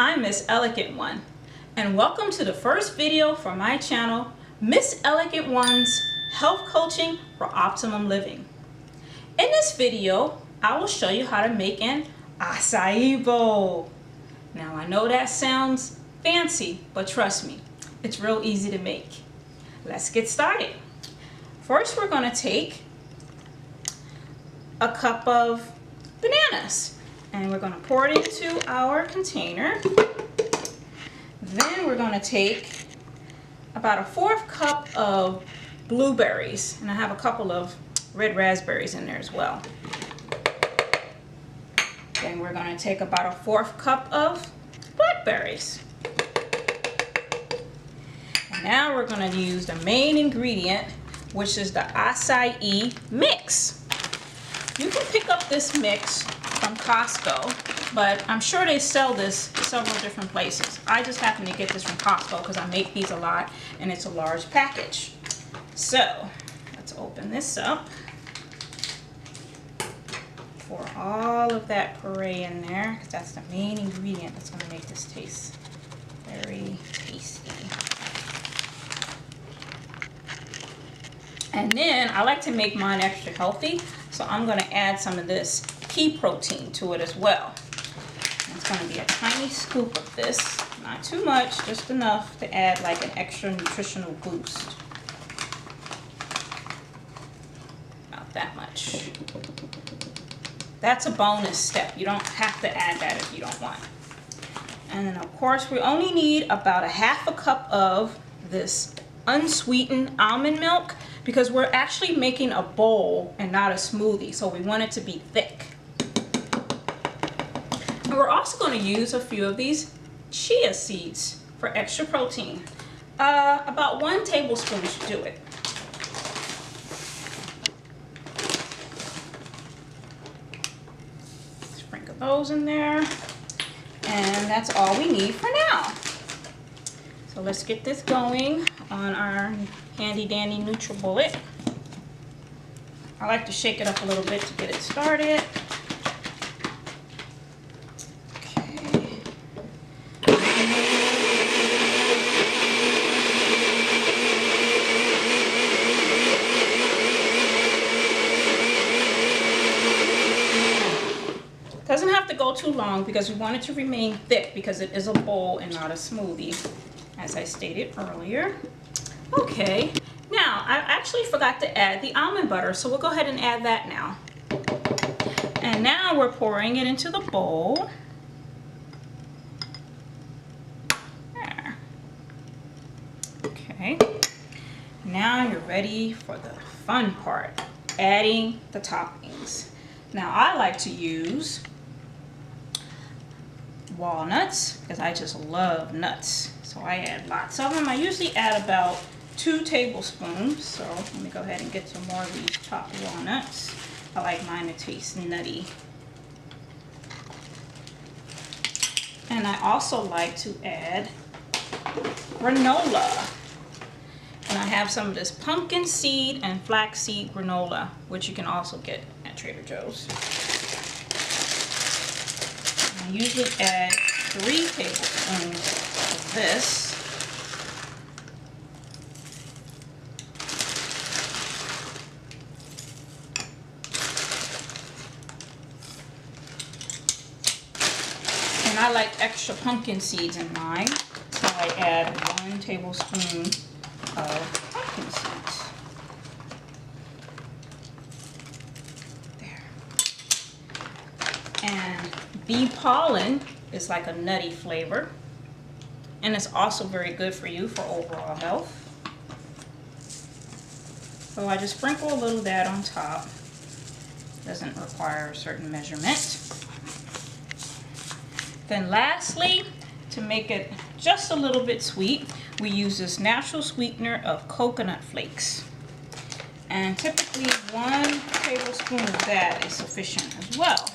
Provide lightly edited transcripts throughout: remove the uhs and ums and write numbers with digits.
I'm Miss Elegant One, and welcome to the first video for my channel, Miss Elegant One's Health Coaching for Optimum Living. In this video, I will show you how to make an acai bowl. Now I know that sounds fancy, but trust me, it's real easy to make. Let's get started. First, we're going to take a cup of bananas and we're going to pour it into our container. Then we're going to take about a 1/4 cup of blueberries, and I have a couple of red raspberries in there as well. Then we're going to take about a 1/4 cup of blackberries. And now we're going to use the main ingredient, which is the acai mix. You can pick up this mix from Costco, but I'm sure they sell this several different places. I just happen to get this from Costco because I make these a lot and it's a large package. So let's open this up. Pour all of that puree in there because that's the main ingredient that's going to make this taste very tasty. And then I like to make mine extra healthy, so I'm going to add some of this pea protein to it as well. And it's going to be a tiny scoop of this, not too much, just enough to add like an extra nutritional boost. About that much. That's a bonus step. You don't have to add that if you don't want. And then of course we only need about a 1/2 cup of this unsweetened almond milk, because we're actually making a bowl and not a smoothie, so we want it to be thick. And we're also going to use a few of these chia seeds for extra protein. About 1 tablespoon should do it. Sprinkle those in there, and that's all we need for now. So let's get this going on our handy dandy NutriBullet. I like to shake it up a little bit to get it started. Okay. Doesn't have to go too long because we want it to remain thick because it is a bowl and not a smoothie, as I stated earlier. Okay, now I actually forgot to add the almond butter, so we'll go ahead and add that now. And now we're pouring it into the bowl. There. Okay, now you're ready for the fun part, adding the toppings. Now I like to use walnuts because I just love nuts, so I add lots of them. I usually add about 2 tablespoons, so let me go ahead and get some more of these chopped walnuts. I like mine to taste nutty. And I also like to add granola. And I have some of this pumpkin seed and flaxseed granola, which you can also get at Trader Joe's. I usually add 3 tablespoons of this. And I like extra pumpkin seeds in mine, so I add 1 tablespoon of pumpkin seeds. There. And bee pollen is like a nutty flavor, and it's also very good for you for overall health. So I just sprinkle a little of that on top. Doesn't require a certain measurement. Then lastly, to make it just a little bit sweet, we use this natural sweetener of coconut flakes. And typically 1 tablespoon of that is sufficient as well.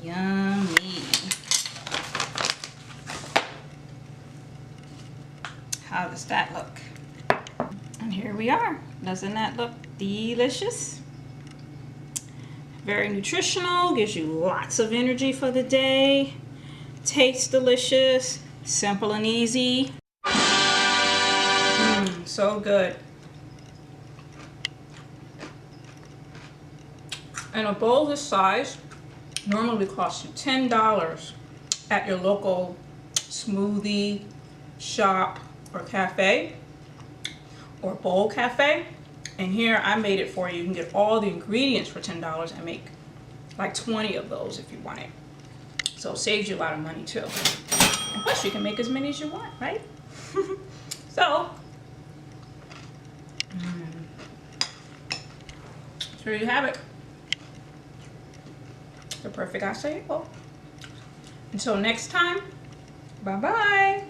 Yummy. How does that look? And here we are. Doesn't that look delicious? Very nutritional, gives you lots of energy for the day. Tastes delicious, simple and easy. So good. And a bowl this size normally costs you $10 at your local smoothie shop or cafe or bowl cafe. And here I made it for you. You can get all the ingredients for $10 and make like 20 of those if you want it. So it saves you a lot of money too. And plus you can make as many as you want, right? So there you have it. The perfect acai bowl. Until next time, bye-bye.